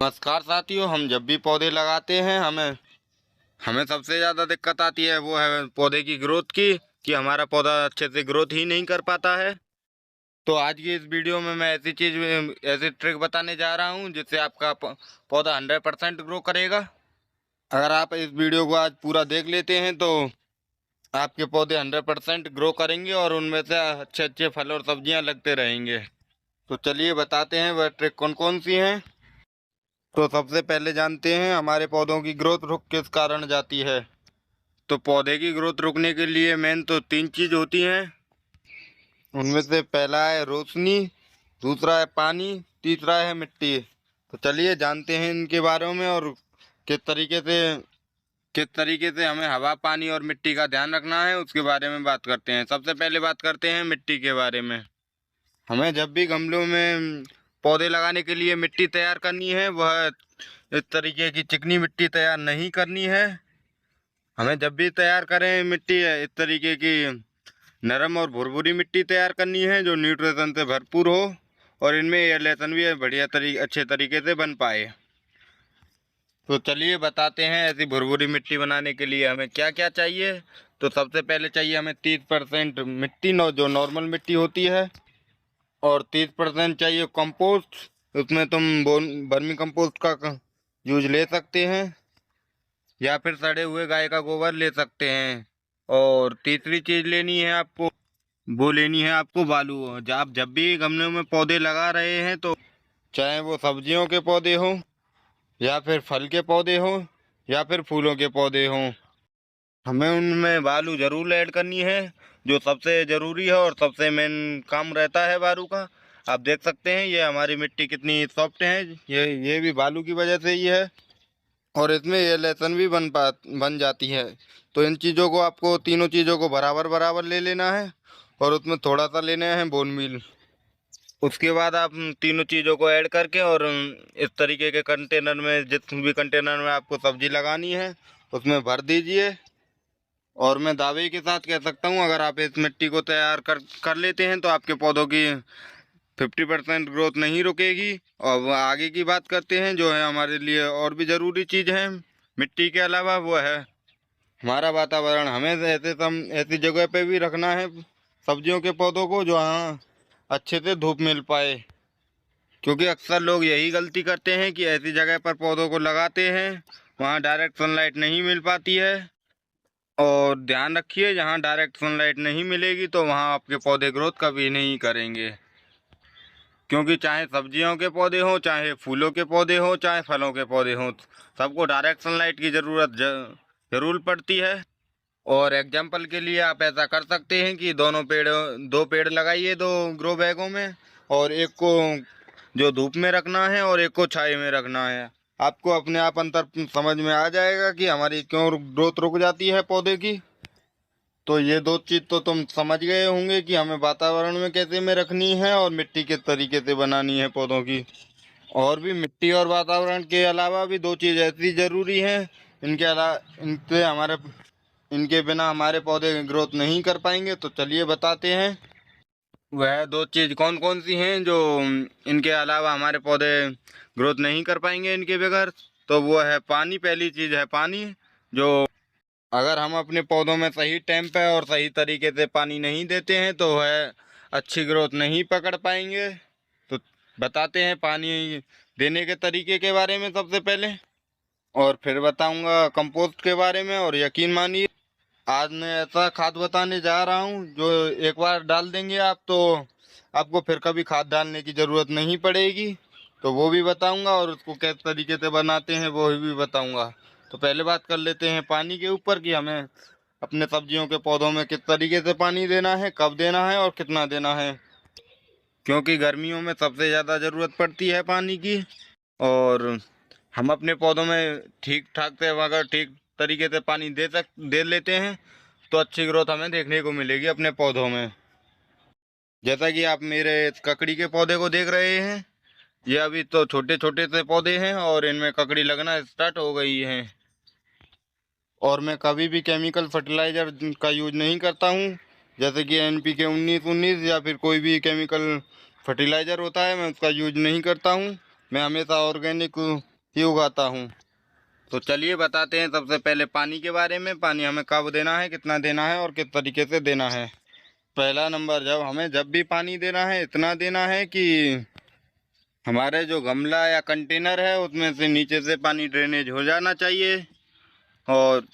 नमस्कार साथियों, हम जब भी पौधे लगाते हैं हमें हमें सबसे ज़्यादा दिक्कत आती है वो है पौधे की ग्रोथ की कि हमारा पौधा अच्छे से ग्रोथ ही नहीं कर पाता है। तो आज की इस वीडियो में मैं ऐसी ट्रिक बताने जा रहा हूं जिससे आपका पौधा 100% ग्रो करेगा। अगर आप इस वीडियो को आज पूरा देख लेते हैं तो आपके पौधे 100% ग्रो करेंगे और उनमें से अच्छे अच्छे फल और सब्जियां लगते रहेंगे। तो चलिए बताते हैं वह ट्रिक कौन कौन सी हैं। तो सबसे पहले जानते हैं हमारे पौधों की ग्रोथ रुक किस कारण जाती है। तो पौधे की ग्रोथ रुकने के लिए मेन तो 3 चीज़ होती हैं। उनमें से पहला है रोशनी, दूसरा है पानी, तीसरा है मिट्टी। तो चलिए जानते हैं इनके बारे में और किस तरीके से किस तरीके से हमें हवा, पानी और मिट्टी का ध्यान रखना है उसके बारे में बात करते हैं। सबसे पहले बात करते हैं मिट्टी के बारे में। हमें जब भी गमलों में पौधे लगाने के लिए मिट्टी तैयार करनी है वह इस तरीके की चिकनी मिट्टी तैयार नहीं करनी है। हमें जब भी तैयार करें मिट्टी इस तरीके की नरम और भुरभुरी मिट्टी तैयार करनी है जो न्यूट्रिशन से भरपूर हो और इनमें एयरलेशन भी अच्छे तरीके से बन पाए। तो चलिए बताते हैं ऐसी भुरभुरी मिट्टी बनाने के लिए हमें क्या क्या चाहिए। तो सबसे पहले चाहिए हमें 30% मिट्टी जो नॉर्मल मिट्टी होती है और 30% चाहिए कंपोस्ट। उसमें तुम वर्मी कंपोस्ट का यूज ले सकते हैं या फिर सड़े हुए गाय का गोबर ले सकते हैं। और तीसरी चीज़ लेनी है आपको, वो लेनी है आपको बालू। आप जब भी गमले में पौधे लगा रहे हैं तो चाहे वो सब्जियों के पौधे हों या फिर फल के पौधे हों या फिर फूलों के पौधे हों, हमें उनमें बालू ज़रूर ऐड करनी है जो सबसे ज़रूरी है और सबसे मेन काम रहता है बालू का। आप देख सकते हैं ये हमारी मिट्टी कितनी सॉफ्ट है, ये भी बालू की वजह से ही है और इसमें ये लहसुन भी बन जाती है। तो इन चीज़ों को आपको तीनों चीज़ों को बराबर बराबर ले लेना है और उसमें थोड़ा सा लेना है बोन मील। उसके बाद आप तीनों चीज़ों को ऐड करके और इस तरीके के कंटेनर में, जिस भी कंटेनर में आपको सब्जी लगानी है उसमें भर दीजिए। और मैं दावे के साथ कह सकता हूँ अगर आप इस मिट्टी को तैयार कर लेते हैं तो आपके पौधों की 50% ग्रोथ नहीं रुकेगी। और वो आगे की बात करते हैं जो है हमारे लिए और भी ज़रूरी चीज़ है मिट्टी के अलावा, वो है हमारा वातावरण। हमें ऐसी जगह पे भी रखना है सब्जियों के पौधों को जो हाँ अच्छे से धूप मिल पाए, क्योंकि अक्सर लोग यही गलती करते हैं कि ऐसी जगह पर पौधों को लगाते हैं वहाँ डायरेक्ट सनलाइट नहीं मिल पाती है। और ध्यान रखिए जहाँ डायरेक्ट सनलाइट नहीं मिलेगी तो वहाँ आपके पौधे ग्रोथ कभी नहीं करेंगे, क्योंकि चाहे सब्जियों के पौधे हों, चाहे फूलों के पौधे हों, चाहे फलों के पौधे हों, सबको डायरेक्ट सनलाइट की ज़रूरत जरूर पड़ती है। और एग्जाम्पल के लिए आप ऐसा कर सकते हैं कि दो पेड़ लगाइए दो ग्रो बैगों में, और एक को जो धूप में रखना है और एक को छाए में रखना है। आपको अपने आप अंतर समझ में आ जाएगा कि हमारी क्यों ग्रोथ रुक जाती है पौधे की। तो ये दो चीज़ तो तुम समझ गए होंगे कि हमें वातावरण में कैसे में रखनी है और मिट्टी किस तरीके से बनानी है पौधों की। और भी मिट्टी और वातावरण के अलावा भी दो चीज़ ऐसी ज़रूरी हैं, इनसे हमारे इनके बिना हमारे पौधे ग्रोथ नहीं कर पाएंगे। तो चलिए बताते हैं वह दो चीज़ कौन कौन सी हैं जो इनके अलावा हमारे पौधे ग्रोथ नहीं कर पाएंगे इनके बगैर। तो वो है पानी। पहली चीज़ है पानी, जो अगर हम अपने पौधों में सही टाइम पे और सही तरीके से पानी नहीं देते हैं तो वह अच्छी ग्रोथ नहीं पकड़ पाएंगे। तो बताते हैं पानी देने के तरीके के बारे में सबसे पहले, और फिर बताऊंगा कंपोस्ट के बारे में। और यकीन मानिए आज मैं ऐसा खाद बताने जा रहा हूँ जो एक बार डाल देंगे आप तो आपको फिर कभी खाद डालने की ज़रूरत नहीं पड़ेगी। तो वो भी बताऊंगा और उसको किस तरीके से बनाते हैं वो भी बताऊंगा। तो पहले बात कर लेते हैं पानी के ऊपर कि हमें अपने सब्जियों के पौधों में किस तरीके से पानी देना है, कब देना है और कितना देना है, क्योंकि गर्मियों में सबसे ज़्यादा ज़रूरत पड़ती है पानी की। और हम अपने पौधों में ठीक ठाक से अगर ठीक तरीके से पानी दे लेते हैं तो अच्छी ग्रोथ हमें देखने को मिलेगी अपने पौधों में। जैसा कि आप मेरे ककड़ी के पौधे को देख रहे हैं, ये अभी तो छोटे छोटे से पौधे हैं और इनमें ककड़ी लगना स्टार्ट हो गई है। और मैं कभी भी केमिकल फर्टिलाइज़र का यूज नहीं करता हूँ, जैसे कि NPK 19-19 या फिर कोई भी केमिकल फर्टिलाइज़र होता है मैं उसका यूज नहीं करता हूँ। मैं हमेशा ऑर्गेनिक ही उगाता हूँ। तो चलिए बताते हैं सबसे पहले पानी के बारे में। पानी हमें कब देना है, कितना देना है और किस तरीके से देना है। पहला नंबर, जब भी पानी देना है इतना देना है कि हमारे जो गमला या कंटेनर है उसमें से नीचे से पानी ड्रेनेज हो जाना चाहिए। और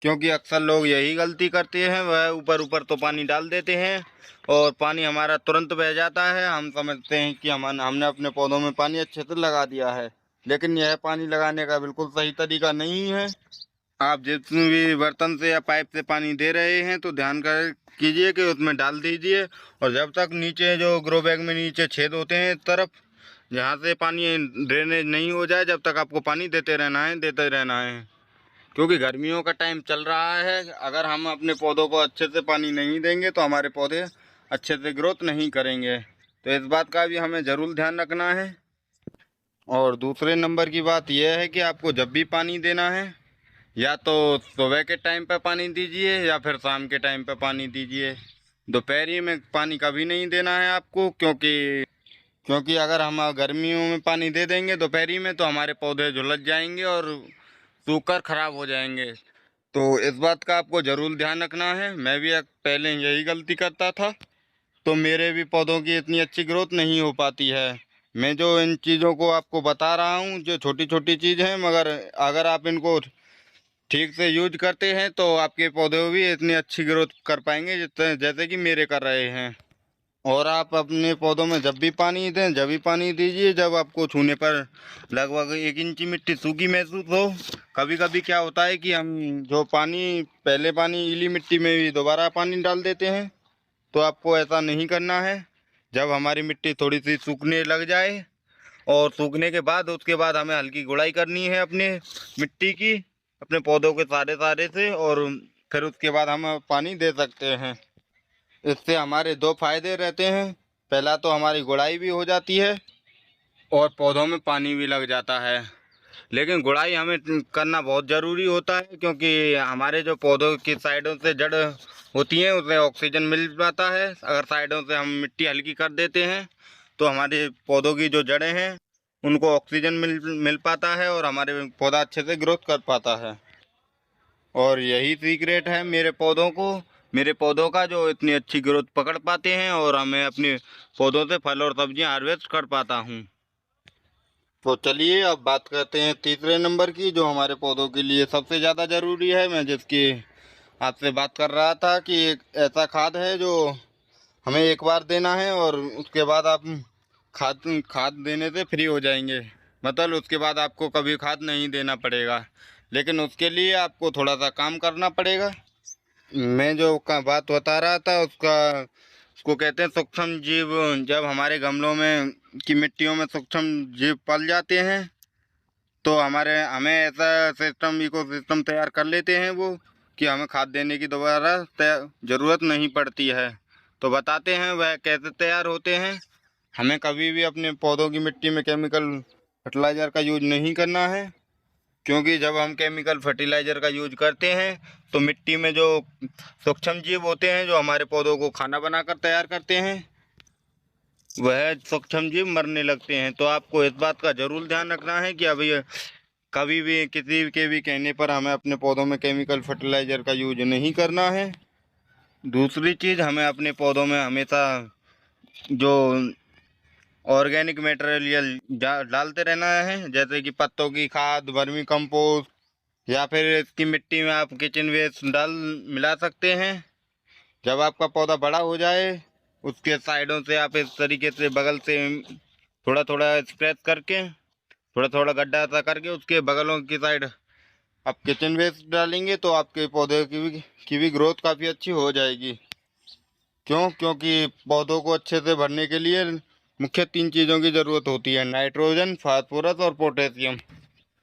क्योंकि अक्सर लोग यही गलती करते हैं, वह ऊपर ऊपर तो पानी डाल देते हैं और पानी हमारा तुरंत बह जाता है। हम समझते हैं कि हमने अपने पौधों में पानी अच्छे से लगा दिया है, लेकिन यह पानी लगाने का बिल्कुल सही तरीका नहीं है। आप जिस भी बर्तन से या पाइप से पानी दे रहे हैं तो ध्यान कर कीजिए कि उसमें डाल दीजिए। और जब तक नीचे जो ग्रो बैग में नीचे छेद होते हैं इस तरफ, जहाँ से पानी ड्रेनेज नहीं हो जाए, जब तक आपको पानी देते रहना है। क्योंकि गर्मियों का टाइम चल रहा है, अगर हम अपने पौधों को अच्छे से पानी नहीं देंगे तो हमारे पौधे अच्छे से ग्रोथ नहीं करेंगे। तो इस बात का भी हमें ज़रूर ध्यान रखना है। और दूसरे नंबर की बात यह है कि आपको जब भी पानी देना है, या तो सुबह के टाइम पर पानी दीजिए या फिर शाम के टाइम पर पानी दीजिए। दोपहरी में पानी कभी नहीं देना है आपको, क्योंकि अगर हम गर्मियों में पानी दे देंगे दोपहरी में तो हमारे पौधे झुलस जाएंगे और सूखकर ख़राब हो जाएंगे। तो इस बात का आपको ज़रूर ध्यान रखना है। मैं भी पहले यही गलती करता था, तो मेरे भी पौधों की इतनी अच्छी ग्रोथ नहीं हो पाती है। मैं जो इन चीज़ों को आपको बता रहा हूँ, जो छोटी छोटी चीज़ हैं, मगर अगर आप इनको ठीक से यूज करते हैं तो आपके पौधे भी इतनी अच्छी ग्रोथ कर पाएंगे जितने जैसे कि मेरे कर रहे हैं। और आप अपने पौधों में जब भी पानी दें, जब भी पानी दीजिए जब आपको छूने पर लगभग 1 इंची मिट्टी सूखी महसूस हो। कभी कभी क्या होता है कि हम जो पहले पानी गीली मिट्टी में भी दोबारा पानी डाल देते हैं, तो आपको ऐसा नहीं करना है। जब हमारी मिट्टी थोड़ी सी सूखने लग जाए और सूखने के बाद उसके बाद हमें हल्की गुड़ाई करनी है अपने मिट्टी की, अपने पौधों के सारे सारे से, और फिर उसके बाद हम पानी दे सकते हैं। इससे हमारे दो फायदे रहते हैं। पहला तो हमारी गुड़ाई भी हो जाती है और पौधों में पानी भी लग जाता है। लेकिन गुड़ाई हमें करना बहुत ज़रूरी होता है, क्योंकि हमारे जो पौधों की साइडों से जड़ होती हैं उसमें ऑक्सीजन मिल पाता है। अगर साइडों से हम मिट्टी हल्की कर देते हैं तो हमारे पौधों की जो जड़ें हैं उनको ऑक्सीजन मिल पाता है और हमारे पौधा अच्छे से ग्रोथ कर पाता है। और यही सीक्रेट है मेरे पौधों का, जो इतनी अच्छी ग्रोथ पकड़ पाते हैं और हमें अपने पौधों से फल और सब्जियां हार्वेस्ट कर पाता हूं। तो चलिए अब बात करते हैं तीसरे नंबर की, जो हमारे पौधों के लिए सबसे ज़्यादा ज़रूरी है। मैं जिसकी आपसे बात कर रहा था कि एक ऐसा खाद है जो हमें एक बार देना है और उसके बाद आप खाद खाद देने से फ्री हो जाएंगे। मतलब उसके बाद आपको कभी खाद नहीं देना पड़ेगा, लेकिन उसके लिए आपको थोड़ा सा काम करना पड़ेगा। मैं जो का बात बता रहा था उसको कहते हैं सूक्ष्म जीव। जब हमारे गमलों में की मिट्टियों में सूक्ष्म जीव पल जाते हैं तो हमें ऐसा इको सिस्टम तैयार कर लेते हैं वो, कि हमें खाद देने की दोबारा ज़रूरत नहीं पड़ती है। तो बताते हैं वह कैसे तैयार होते हैं। हमें कभी भी अपने पौधों की मिट्टी में केमिकल फर्टिलाइज़र का यूज नहीं करना है, क्योंकि जब हम केमिकल फर्टिलाइज़र का यूज करते हैं तो मिट्टी में जो सूक्ष्म जीव होते हैं जो हमारे पौधों को खाना बनाकर तैयार करते हैं, वह सूक्ष्म जीव मरने लगते हैं। तो आपको इस बात का ज़रूर ध्यान रखना है कि अभी कभी भी किसी के भी कहने पर हमें अपने पौधों में केमिकल फर्टिलाइज़र का यूज नहीं करना है। दूसरी चीज़, हमें अपने पौधों में हमेशा जो ऑर्गेनिक मटेरियल डालते रहना है, जैसे कि पत्तों की खाद, वर्मी कंपोस्ट, या फिर इसकी मिट्टी में आप किचन वेस्ट मिला सकते हैं। जब आपका पौधा बड़ा हो जाए उसके साइडों से आप इस तरीके से बगल से थोड़ा थोड़ा स्प्रेड करके, थोड़ा थोड़ा गड्ढा सा करके उसके बगलों की साइड आप किचन वेस्ट डालेंगे तो आपके पौधे की भी ग्रोथ काफ़ी अच्छी हो जाएगी। क्योंकि पौधों को अच्छे से भरने के लिए मुख्य 3 चीज़ों की ज़रूरत होती है: नाइट्रोजन, फास्फोरस और पोटेशियम।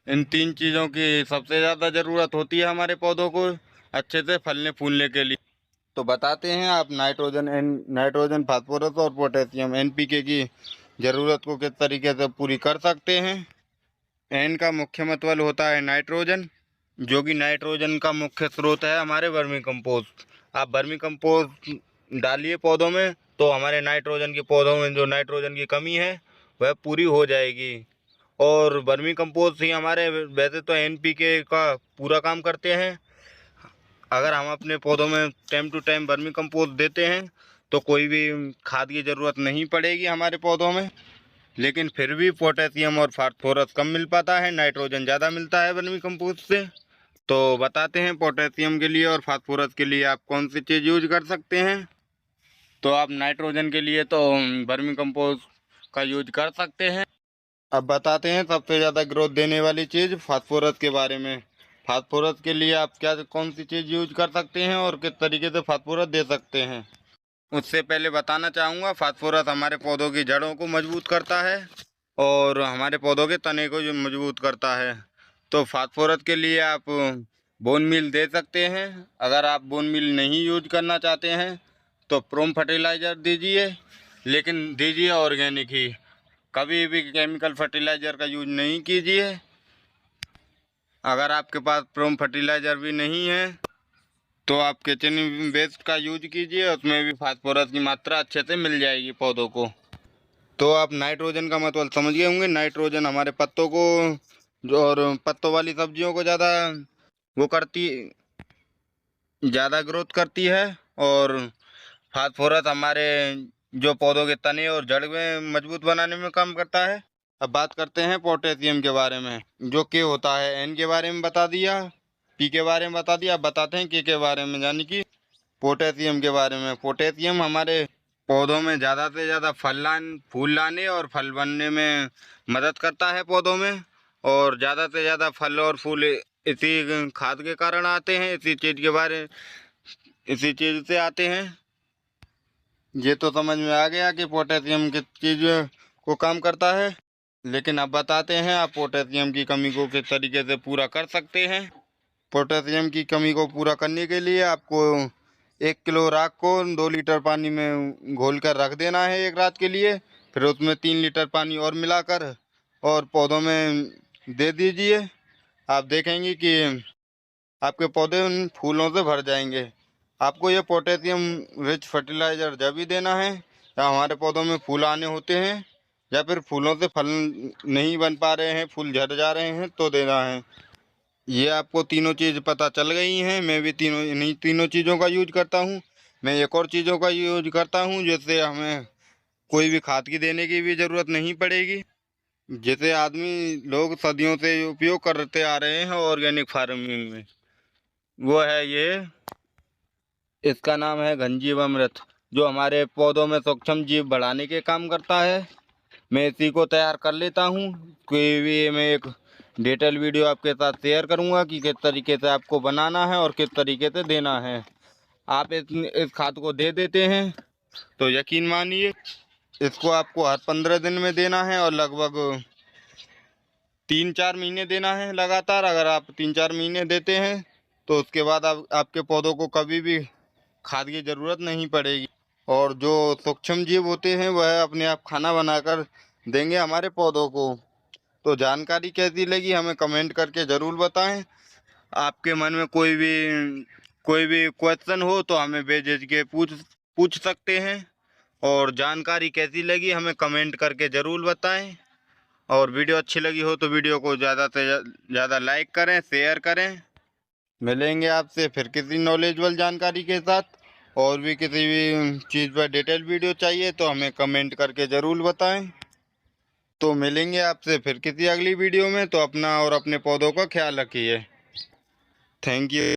इन 3 चीज़ों की सबसे ज़्यादा ज़रूरत होती है हमारे पौधों को अच्छे से फलने फूलने के लिए। तो बताते हैं आप नाइट्रोजन, फास्फोरस और पोटेशियम, NPK की ज़रूरत को किस तरीके से पूरी कर सकते हैं। एन का मुख्य मतलब होता है नाइट्रोजन, जो कि नाइट्रोजन का मुख्य स्रोत है हमारे वर्मी कंपोस्ट। आप वर्मी कंपोस्ट डालिए पौधों में तो हमारे पौधों में जो नाइट्रोजन की कमी है वह पूरी हो जाएगी। और वर्मी कंपोस्ट ही हमारे वैसे तो NPK का पूरा काम करते हैं। अगर हम अपने पौधों में time to time vermicompost देते हैं तो कोई भी खाद की ज़रूरत नहीं पड़ेगी हमारे पौधों में। लेकिन फिर भी पोटेशियम और फास्फोरस कम मिल पाता है, नाइट्रोजन ज़्यादा मिलता है वर्मी कंपोस्ट से। तो बताते हैं पोटेशियम के लिए और फास्फोरस के लिए आप कौन सी चीज़ यूज कर सकते हैं। तो आप नाइट्रोजन के लिए तो वर्मी कंपोस्ट का यूज कर सकते हैं। अब बताते हैं सबसे ज़्यादा ग्रोथ देने वाली चीज़ फास्फोरस के बारे में। फास्फोरस के लिए आप कौन सी चीज़ यूज कर सकते हैं और किस तरीके से फास्फोरस दे सकते हैं। उससे पहले बताना चाहूँगा, फास्फोरस हमारे पौधों की जड़ों को मजबूत करता है और हमारे पौधों के तने को जो मजबूत करता है। तो फास्फोरस के लिए आप बोन मील दे सकते हैं। अगर आप बोन मील नहीं यूज करना चाहते हैं तो प्रोम फर्टिलाइज़र दीजिए, लेकिन दीजिए ऑर्गेनिक ही। कभी भी केमिकल फर्टिलाइज़र का यूज नहीं कीजिए। अगर आपके पास प्रोम फर्टिलाइज़र भी नहीं है तो आप किचन वेस्ट का यूज कीजिए, उसमें भी फास्फोरस की मात्रा अच्छे से मिल जाएगी पौधों को। तो आप नाइट्रोजन का मतलब समझ गए होंगे। नाइट्रोजन हमारे पत्तों को और पत्तों वाली सब्जियों को ज़्यादा ग्रोथ करती है। और फास्फोरस हमारे जो पौधों के तने और जड़ में मजबूत बनाने में काम करता है। अब बात करते हैं पोटेशियम के बारे में। जो के होता है, N के बारे में बता दिया, P के बारे में बता दिया। अब बताते हैं के बारे में, यानी कि पोटेशियम के बारे में। पोटेशियम हमारे पौधों में ज़्यादा से ज़्यादा फूल लाने और फल बनने में मदद करता है पौधों में। और ज़्यादा से ज़्यादा फल और फूल इसी खाद के कारण आते हैं, इसी चीज़ से आते हैं। ये तो समझ में आ गया कि पोटेशियम किस चीज़ को काम करता है। लेकिन अब बताते हैं आप पोटेशियम की कमी को किस तरीके से पूरा कर सकते हैं। पोटेशियम की कमी को पूरा करने के लिए आपको 1 किलो राख को 2 लीटर पानी में घोल कर रख देना है एक रात के लिए। फिर उसमें 3 लीटर पानी और मिलाकर और पौधों में दे दीजिए। आप देखेंगे कि आपके पौधे उन फूलों से भर जाएंगे। आपको ये पोटेशियम रिच फर्टिलाइज़र जब भी देना है या हमारे पौधों में फूल आने होते हैं या फिर फूलों से फल नहीं बन पा रहे हैं, फूल झड़ जा रहे हैं, तो देना है। ये आपको तीनों चीज़ पता चल गई हैं। मैं भी इन्हीं तीनों चीज़ों का यूज करता हूँ। मैं एक और चीज़ों का यूज करता हूँ जिससे हमें कोई भी खाद की देने की भी ज़रूरत नहीं पड़ेगी, जिसे आदमी लोग सदियों से उपयोग करते आ रहे हैं ऑर्गेनिक फार्मिंग में। वो है ये, इसका नाम है घनजीवामृत, जो हमारे पौधों में सूक्ष्म जीव बढ़ाने के काम करता है। मैं इसी को तैयार कर लेता हूँ। कोई भी मैं एक डिटेल वीडियो आपके साथ शेयर करूँगा कि किस तरीके से आपको बनाना है और किस तरीके से देना है। आप इस खाद को दे देते हैं तो यकीन मानिए इसको आपको हर 15 दिन में देना है और लगभग 3-4 महीने देना है लगातार। अगर आप 3-4 महीने देते हैं तो उसके बाद आपके पौधों को कभी भी खाद की ज़रूरत नहीं पड़ेगी। और जो सूक्ष्म जीव होते हैं वह अपने आप खाना बनाकर देंगे हमारे पौधों को। तो जानकारी कैसी लगी हमें कमेंट करके ज़रूर बताएं। आपके मन में कोई भी क्वेश्चन हो तो हमें बेझिझके पूछ सकते हैं। और जानकारी कैसी लगी हमें कमेंट करके ज़रूर बताएं। और वीडियो अच्छी लगी हो तो वीडियो को ज़्यादा से ज़्यादा लाइक करें, शेयर करें। मिलेंगे आपसे फिर किसी नॉलेजबल जानकारी के साथ। और भी किसी भी चीज़ पर डिटेल वीडियो चाहिए तो हमें कमेंट करके ज़रूर बताएं। तो मिलेंगे आपसे फिर किसी अगली वीडियो में। तो अपना और अपने पौधों का ख्याल रखिए। Thank you.